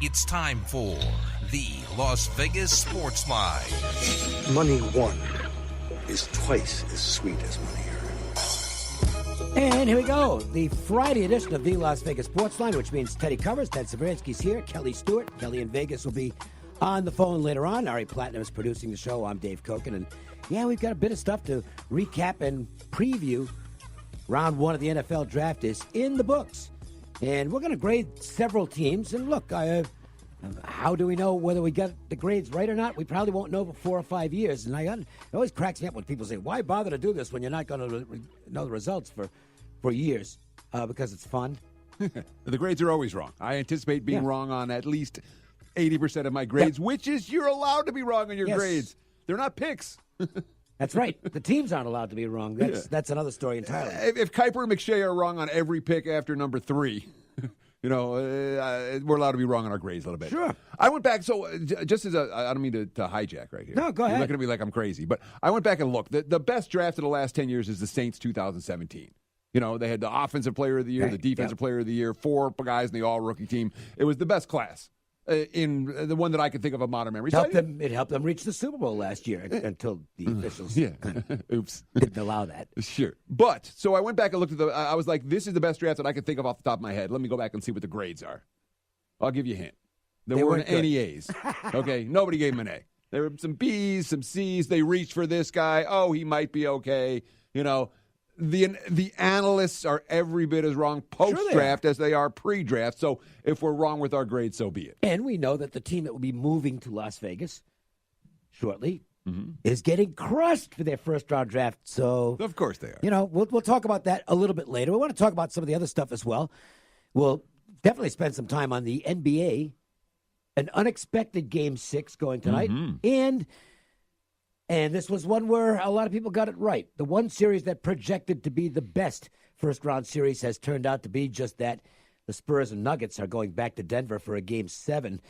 It's time for the Las Vegas Sportsline. Money won is twice as sweet as money earned. And here we go, the Friday edition of the Las Vegas Sportsline, which means Teddy covers. Ted Savransky's here. Kelly Stewart. Kelly in Vegas will be on the phone later on. Ari Platinum is producing the show. I'm Dave Koken. And, yeah, we've got a bit of stuff to recap and preview. Round one of the NFL draft is in the books. And we're going to grade several teams. And look, how do we know whether we got the grades right or not? We probably won't know for 4 or 5 years. And it always cracks me up when people say, why bother to do this when you're not going to know the results for years? Because it's fun. The grades are always wrong. I anticipate being wrong on at least 80% of my grades, which is you're allowed to be wrong on your grades. They're not picks. That's right. The teams aren't allowed to be wrong. That's another story entirely. If Kuiper and McShay are wrong on every pick after number 3, we're allowed to be wrong on our grades a little bit. Sure. I went back, so just as I don't mean to hijack right here. No, go ahead. You're looking at me like I'm crazy, but I went back and looked. The best draft of the last 10 years is the Saints 2017. They had the offensive player of the year, the defensive player of the year, 4 guys in the all-rookie team. It was the best class. In the one that I can think of modern memory. It helped them reach the Super Bowl last year until the officials oops. didn't allow that. Sure. But, so I went back and looked at I was like, this is the best draft that I can think of off the top of my head. Let me go back and see what the grades are. I'll give you a hint. There weren't any A's. Okay, nobody gave him an A. There were some B's, some C's. They reached for this guy. Oh, he might be okay. The analysts are every bit as wrong post-draft as they are pre-draft. So if we're wrong with our grades, so be it. And we know that the team that will be moving to Las Vegas shortly is getting crushed for their first-round draft. So of course they are. We'll talk about that a little bit later. We want to talk about some of the other stuff as well. We'll definitely spend some time on the NBA, an unexpected Game 6 going tonight, And this was one where a lot of people got it right. The one series that projected to be the best first-round series has turned out to be just that. The Spurs and Nuggets are going back to Denver for a Game 7.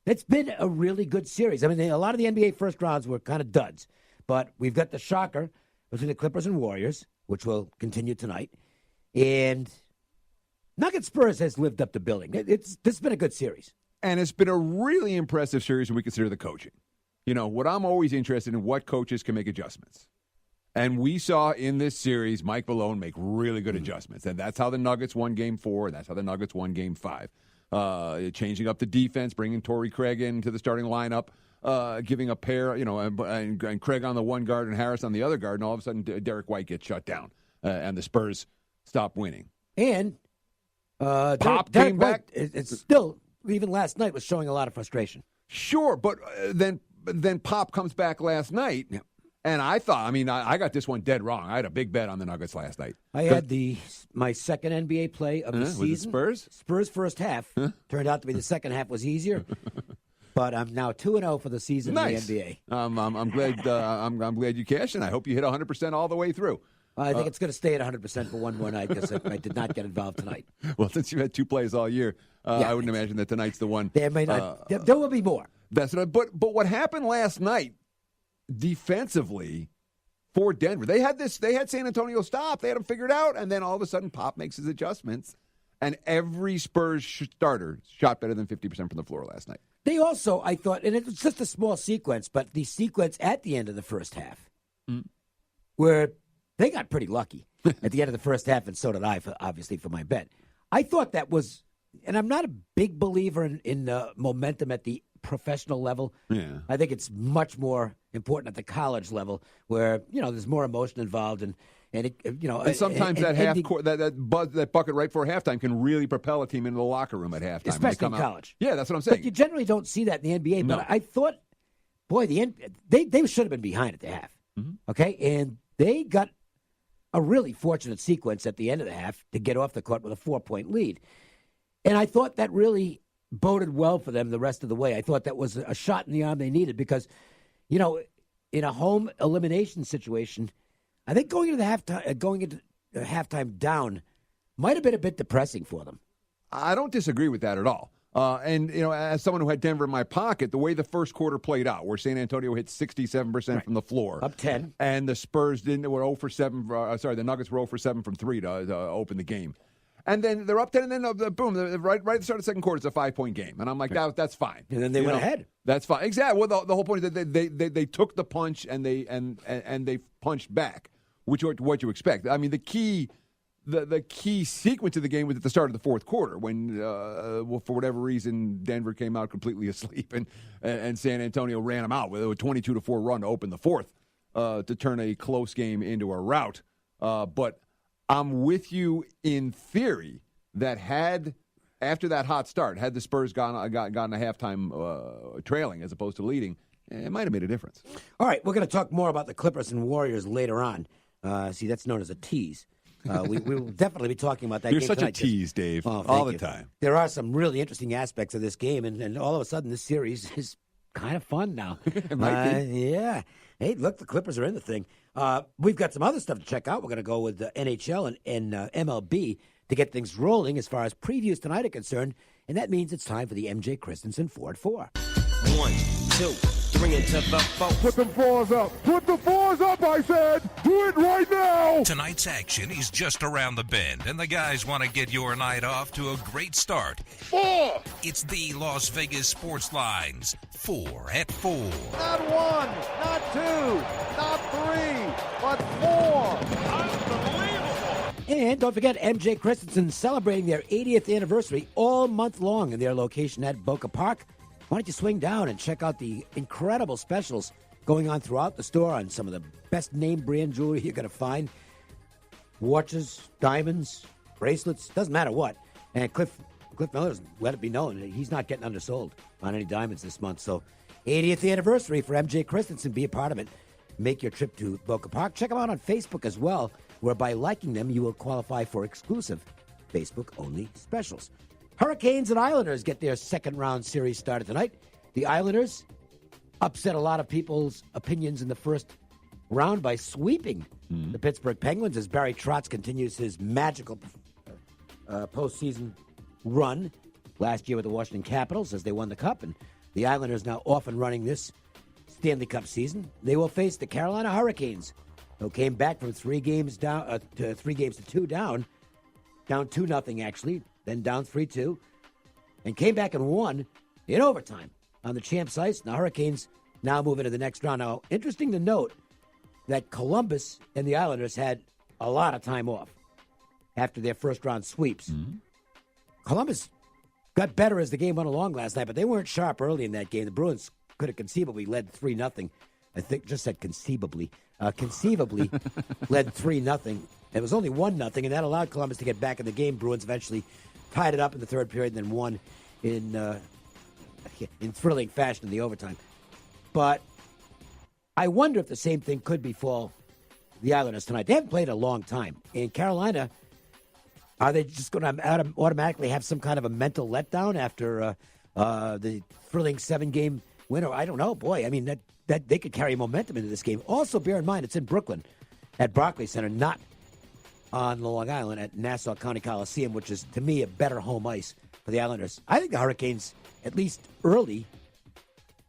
It's been a really good series. I mean, a lot of the NBA first rounds were kind of duds. But we've got the shocker between the Clippers and Warriors, which will continue tonight. And Nuggets Spurs has lived up to billing. This has been a good series. And it's been a really impressive series when we consider the coaching. What I'm always interested in, what coaches can make adjustments. And we saw in this series Mike Malone make really good adjustments. And that's how the Nuggets won Game 4, and that's how the Nuggets won Game 5. Changing up the defense, bringing Torrey Craig into the starting lineup, giving a pair, and Craig on the one guard and Harris on the other guard, and all of a sudden Derek White gets shut down, and the Spurs stop winning. And Pop Derek came back. It's still, even last night, was showing a lot of frustration. Sure, but then Pop comes back last night, and I thought, I got this one dead wrong. I had a big bet on the Nuggets last night. I had my second NBA play of the season. Was it Spurs? Spurs first half. Turned out to be the second half was easier. But I'm now 2-0 for the season in the NBA. I'm glad you cashed, and I hope you hit 100% all the way through. I think it's going to stay at 100% for one more night because I did not get involved tonight. Well, since you've had 2 plays all year, I wouldn't imagine that tonight's the one. There may not. There will be more. That's what. But what happened last night, defensively, for Denver, they had San Antonio stop. They had him figured out, and then all of a sudden, Pop makes his adjustments, and every Spurs starter shot better than 50% from the floor last night. They also, I thought, and it was just a small sequence, but the sequence at the end of the first half, where they got pretty lucky at the end of the first half, and so did I, obviously, for my bet. I thought that was, and I'm not a big believer in momentum at the professional level. Yeah. I think it's much more important at the college level where, there's more emotion involved and sometimes that bucket right before halftime can really propel a team into the locker room at halftime. Especially in college. Yeah, that's what I'm saying. But you generally don't see that in the NBA. No. But I thought, boy, they should have been behind at the half. Okay? And they got a really fortunate sequence at the end of the half to get off the court with a 4-point lead. And I thought that really boded well for them the rest of the way. I thought that was a shot in the arm they needed because, in a home elimination situation, I think going into halftime down might have been a bit depressing for them. I don't disagree with that at all. As someone who had Denver in my pocket, the way the first quarter played out, where San Antonio hit 67% from the floor, up 10, and the Spurs were 0 for 7. The Nuggets were 0 for 7 from 3 to open the game. And then they're up 10, and then boom, right at the start of the second quarter, it's a 5-point game. And I'm like, that's fine. And then they went ahead. That's fine. Exactly. Well, the whole point is that they took the punch and they punched back, which is what you expect. I mean, the key sequence of the game was at the start of the fourth quarter when, for whatever reason, Denver came out completely asleep and San Antonio ran them out with a 22-4 run to open the fourth to turn a close game into a rout. But I'm with you in theory that after that hot start, had the Spurs gotten a halftime trailing as opposed to leading, it might have made a difference. All right, we're going to talk more about the Clippers and Warriors later on. See, that's known as a tease. We will definitely be talking about that You're game such tonight. a tease, Dave, all the time. There are some really interesting aspects of this game, and all of a sudden this series is kind of fun now. It might be. Yeah. Hey, look, the Clippers are in the thing. We've got some other stuff to check out. We're going to go with the NHL and MLB to get things rolling as far as previews tonight are concerned, and that means it's time for the MJ Christensen 4 at 4. 1, 2, 3 into the 4. Put the fours up. Put the fours up, I said. Do it right now. Tonight's action is just around the bend, and the guys want to get your night off to a great start. 4. It's the Las Vegas Sportsline's 4 at 4. Not 1, not 2, not 3, but 4. Unbelievable. And don't forget, MJ Christensen celebrating their 80th anniversary all month long in their location at Boca Park. Why don't you swing down and check out the incredible specials going on throughout the store on some of the best name brand jewelry you're going to find. Watches, diamonds, bracelets, doesn't matter what. And Cliff Miller's let it be known that he's not getting undersold on any diamonds this month. So 80th anniversary for MJ Christensen. Be a part of it. Make your trip to Boca Park. Check them out on Facebook as well, where by liking them, you will qualify for exclusive Facebook-only specials. Hurricanes and Islanders get their second-round series started tonight. The Islanders upset a lot of people's opinions in the first round by sweeping the Pittsburgh Penguins as Barry Trotz continues his magical postseason run last year with the Washington Capitals as they won the Cup. And the Islanders now off and running this Stanley Cup season. They will face the Carolina Hurricanes, who came back from 3 games down to 3 games to 2 down 2-0 actually, then down 3-2, and came back and won in overtime on the Champs Ice. The Hurricanes now move into the next round. Now, interesting to note that Columbus and the Islanders had a lot of time off after their first round sweeps. Mm-hmm. Columbus got better as the game went along last night, but they weren't sharp early in that game. The Bruins could have conceivably led 3-0. I think just said conceivably. Conceivably led 3-0. It was only 1-0, and that allowed Columbus to get back in the game. Bruins eventually tied it up in the third period and then won in thrilling fashion in the overtime. But I wonder if the same thing could befall the Islanders tonight. They haven't played a long time. In Carolina, are they just going to automatically have some kind of a mental letdown after the thrilling 7-game winner? I don't know. Boy, I mean, that they could carry momentum into this game. Also, bear in mind, it's in Brooklyn at Barclays Center, not on Long Island at Nassau County Coliseum, which is, to me, a better home ice for the Islanders. I think the Hurricanes, at least early,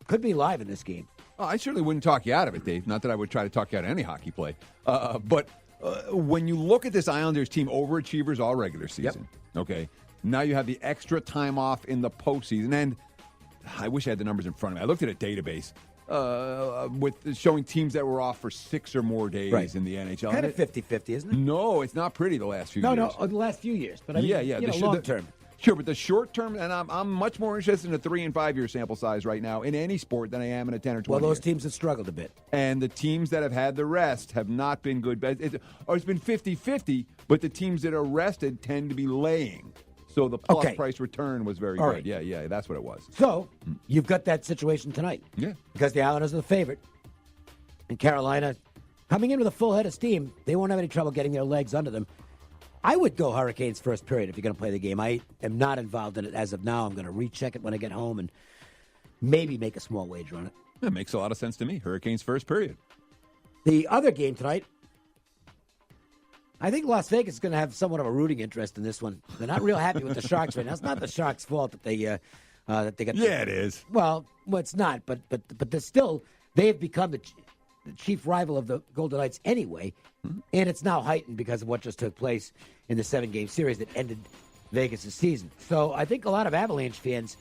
could be live in this game. Oh, I certainly wouldn't talk you out of it, Dave. Not that I would try to talk you out of any hockey play. But when you look at this Islanders team, overachievers all regular season, okay, now you have the extra time off in the postseason. And I wish I had the numbers in front of me. I looked at a database with showing teams that were off for 6 or more days in the NHL. Kind of 50-50, isn't it? No, it's not pretty the last few years. No, the last few years. But I mean, long term. Sure, but the short term, and I'm much more interested in a 3 and 5 year sample size right now in any sport than I am in a 10 or 20. Well, those teams have struggled a bit. And the teams that have had the rest have not been good. It's been 50-50, but the teams that are rested tend to be laying. So the plus price return was very good. Right. Yeah, that's what it was. So you've got that situation tonight. Yeah. Because the Islanders are the favorite. And Carolina, coming in with a full head of steam, they won't have any trouble getting their legs under them. I would go Hurricanes first period if you're going to play the game. I am not involved in it as of now. I'm going to recheck it when I get home and maybe make a small wager on it. That makes a lot of sense to me. Hurricanes first period. The other game tonight, I think Las Vegas is going to have somewhat of a rooting interest in this one. They're not real happy with the Sharks right now. It's not the Sharks' fault that they got. Yeah, it is. Well, it's not. But they're still. They have become the chief rival of the Golden Knights anyway, and it's now heightened because of what just took place in the 7-game series that ended Vegas' season. So I think a lot of Avalanche fans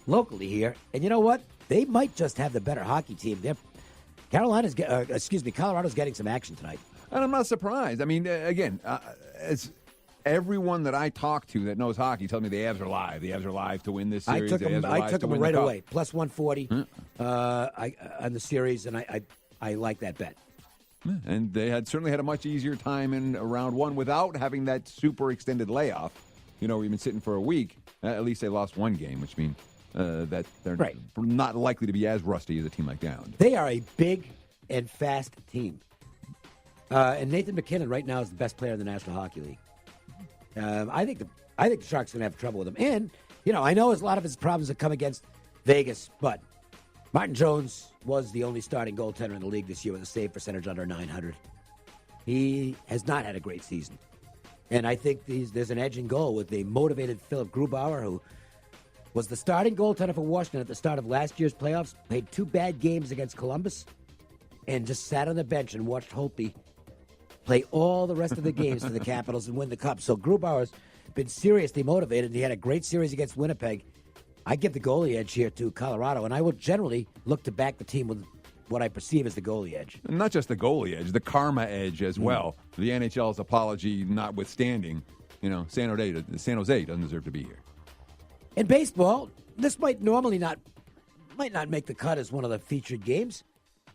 locally here, and you know what? They might just have the better hockey team. Colorado's getting some action tonight. And I'm not surprised. I mean, again, as everyone that I talk to that knows hockey tells me the Avs are live. The Avs are live to win this series. I took them right away. Plus 140 on the series, and I like that bet. And they certainly had a much easier time in round one without having that super extended layoff. You know, we've been sitting for a week. At least they lost one game, which means that they're not likely to be as rusty as a team like the Islanders. They are a big and fast team. And Nathan McKinnon right now is the best player in the National Hockey League. I think the Sharks are going to have trouble with him. And, you know, I know a lot of his problems have come against Vegas, but Martin Jones was the only starting goaltender in the league this year with a save percentage under 900. He has not had a great season. And I think there's an edge in goal with the motivated Philip Grubauer, who was the starting goaltender for Washington at the start of last year's playoffs, played 2 bad games against Columbus, and just sat on the bench and watched Holtby play all the rest of the games for the Capitals and win the Cup. So Grubauer's been seriously motivated. He had a great series against Winnipeg. I give the goalie edge here to Colorado, and I will generally look to back the team with what I perceive as the goalie edge. Not just the goalie edge, the karma edge as well. The NHL's apology notwithstanding, you know, San Jose doesn't deserve to be here. In baseball, this might not make the cut as one of the featured games,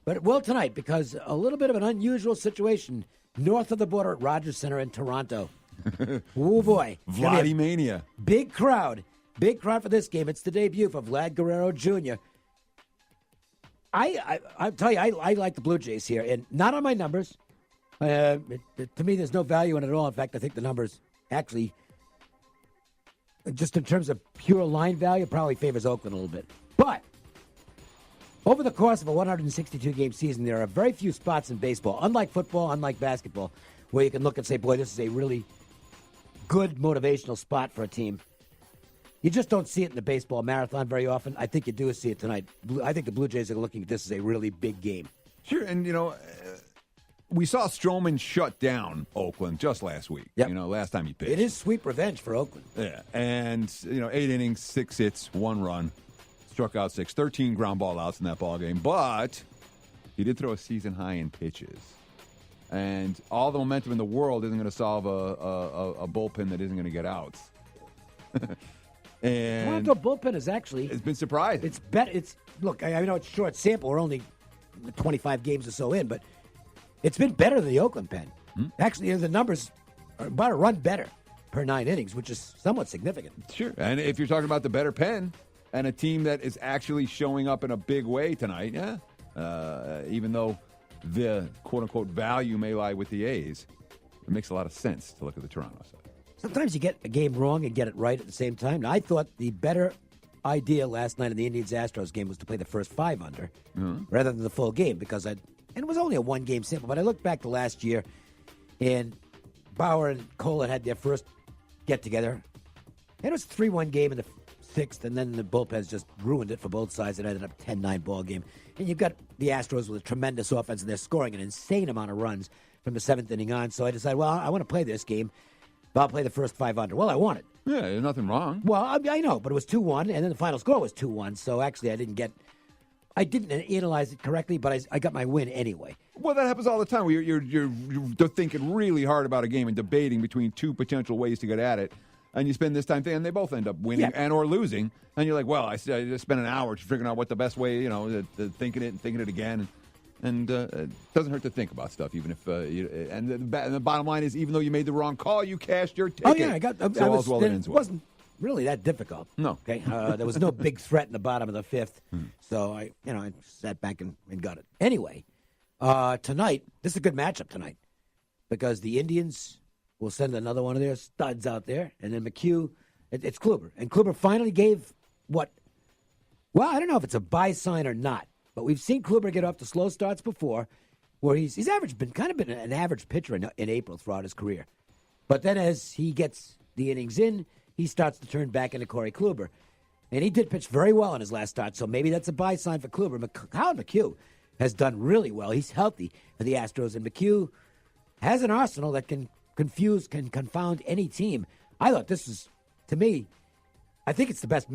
but it will tonight because a little bit of an unusual situation north of the border at Rogers Center in Toronto. Oh, boy. Vladimania. Big crowd for this game. It's the debut for Vlad Guerrero Jr. I'll tell you, I like the Blue Jays here, and not on my numbers. To me, there's no value in it at all. In fact, I think the numbers actually, just in terms of pure line value, probably favors Oakland a little bit. But over the course of a 162-game season, there are very few spots in baseball, unlike football, unlike basketball, where you can look and say, boy, this is a really good motivational spot for a team. You just don't see it in the baseball marathon very often. I think you do see it tonight. I think the Blue Jays are looking at this as a really big game. Sure, and, you know, we saw Stroman shut down Oakland just last week. Yep. You know, last time he pitched. It is sweep revenge for Oakland. Yeah, and, you know, 8 innings, 6 hits, 1 run, struck out 6, 13 ground ball outs in that ball game, but he did throw a season high in pitches. And all the momentum in the world isn't going to solve a bullpen that isn't going to get outs. And Toronto bullpen is actually, it's been surprising. It's better. Look, I know it's short sample. We're only 25 games or so in, but it's been better than the Oakland pen. Actually, the numbers are about a run better per 9 innings, which is somewhat significant. Sure. And if you're talking about the better pen and a team that is actually showing up in a big way tonight, even though the quote-unquote value may lie with the A's, it makes a lot of sense to look at the Toronto side. Sometimes you get a game wrong and get it right at the same time. Now, I thought the better idea last night in the Indians-Astros game was to play the first 5 under rather than the full game because and it was only a 1-game sample, but I looked back to last year and Bauer and Cole had their first get-together. And it was a 3-1 game in the 6th, and then the bullpens just ruined it for both sides. It ended up a 10-9 ball game. And you've got the Astros with a tremendous offense, and they're scoring an insane amount of runs from the 7th inning on. So I decided, well, I want to play this game. But I'll play the first 5 under. Well, I won it. Yeah, there's nothing wrong. Well, I know, but it was 2-1, and then the final score was 2-1. So actually, I didn't analyze it correctly, but I got my win anyway. Well, that happens all the time. You're thinking really hard about a game and debating between 2 potential ways to get at it, and you spend this time thinking, and they both end up winning and or losing, and you're like, well, I just spent an hour figuring out what the best way, thinking it again. And it doesn't hurt to think about stuff, even if and the bottom line is, even though you made the wrong call, you cashed your ticket. Oh yeah, it wasn't really that difficult. No, okay, there was no big threat in the bottom of the 5th, so I sat back and got it. Anyway, tonight this is a good matchup tonight because the Indians will send another one of their studs out there, and then McHugh, it's Kluber, and Kluber finally gave what? Well, I don't know if it's a buy sign or not. But we've seen Kluber get off to slow starts before, where he's been an average pitcher in April throughout his career. But then as he gets the innings in, he starts to turn back into Corey Kluber. And he did pitch very well in his last start, so maybe that's a buy sign for Kluber. Howard McHugh has done really well. He's healthy for the Astros, and McHugh has an arsenal that can confound any team. I thought this was, to me, I think it's the best